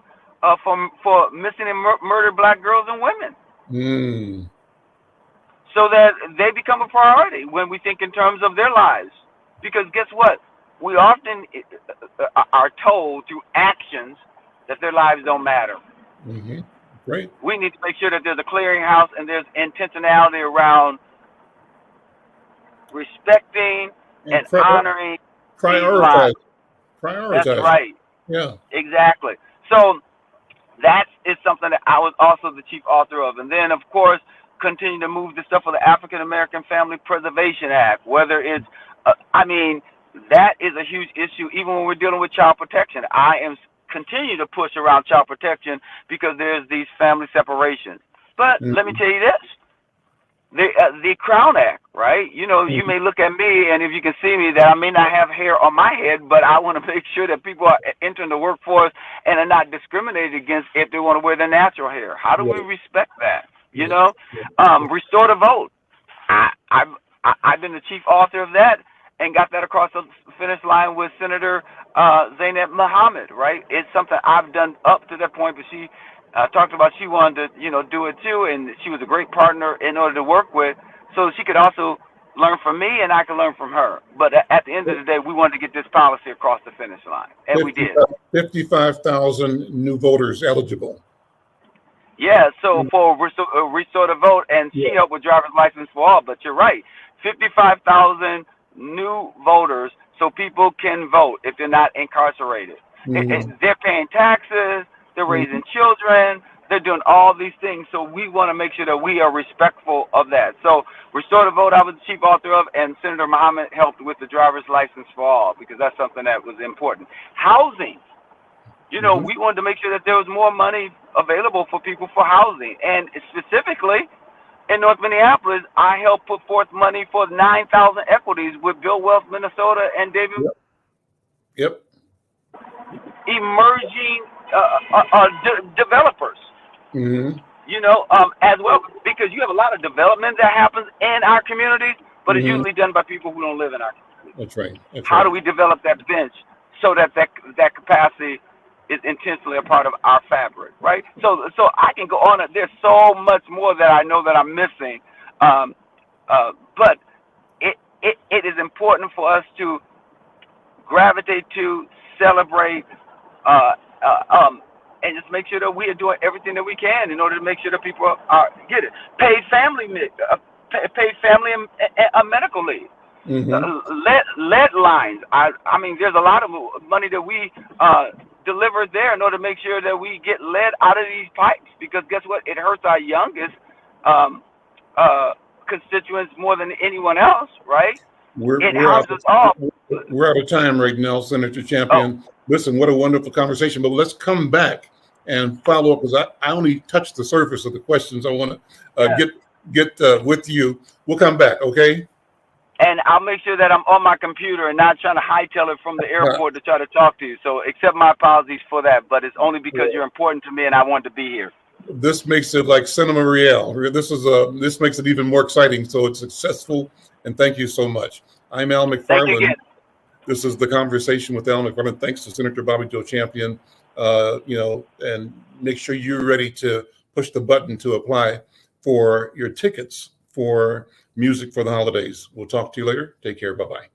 for missing and murdered Black girls and women, so that they become a priority when we think in terms of their lives. Because guess what? We often are told through actions that their lives don't matter. Right. We need to make sure that there's a clearinghouse and there's intentionality around respecting and honoring. Prioritize. That's right. Yeah. Exactly. So that is something that I was also the chief author of. And then, of course, continue to move the stuff for the African American Family Preservation Act, whether it's, I mean, that is a huge issue even when we're dealing with child protection. I am continue to push around child protection because there's these family separations. But let me tell you this, the Crown Act, right? You know, you may look at me, and if you can see me, that I may not have hair on my head, but I want to make sure that people are entering the workforce and are not discriminated against if they want to wear their natural hair. How do we respect that? You know, restore the vote. I've been the chief author of that and got that across the finish line with Senator Zainab Muhammad, right? It's something I've done up to that point, but she talked about she wanted to, you know, do it too, and she was a great partner in order to work with, so she could also learn from me and I could learn from her. But at the end of the day, we wanted to get this policy across the finish line, and we did. 55,000 new voters eligible. Yeah, so for restore the vote, and she helped with driver's license for all, but you're right, 55,000 new voters so people can vote if they're not incarcerated. They're paying taxes, they're raising children, they're doing all these things, so we want to make sure that we are respectful of that. So restore the vote, I was the chief author of, and Senator Muhammad helped with the driver's license for all, because that's something that was important. Housing, you know, we wanted to make sure that there was more money available for people for housing, and specifically in North Minneapolis, I helped put forth money for 9,000 equities with Bill Wealth, Minnesota, and David. Emerging developers, you know, as well, because you have a lot of development that happens in our communities, but it's usually done by people who don't live in our communities. That's right. How do we develop that bench so that capacity is intentionally a part of our fabric, right? So I can go on. There's so much more that I know that I'm missing, but it is important for us to gravitate to, celebrate, and just make sure that we are doing everything that we can in order to make sure that people are get it. Paid family and medical leave. Lead lines. I mean, there's a lot of money that we deliver there in order to make sure that we get lead out of these pipes, because guess what? It hurts our youngest constituents more than anyone else, right? We're It we're helps out us all. we're out of time right now, Senator Oh, Champion. Listen, what a wonderful conversation. But let's come back and follow up, because I only touched the surface of the questions I want to yeah. get with you. We'll come back, okay? And I'll make sure that I'm on my computer and not trying to hightail it from the airport to try to talk to you. So accept my apologies for that, but it's only because you're important to me and I wanted to be here. This makes it like cinema real. This makes it even more exciting. So it's successful, and thank you so much. I'm Al Thank you McFarlane. again. This is the Conversation with Al McFarlane. Thanks to Senator Bobby Joe Champion. And make sure you're ready to push the button to apply for your tickets for Music for the Holidays. We'll talk to you later. Take care. Bye-bye.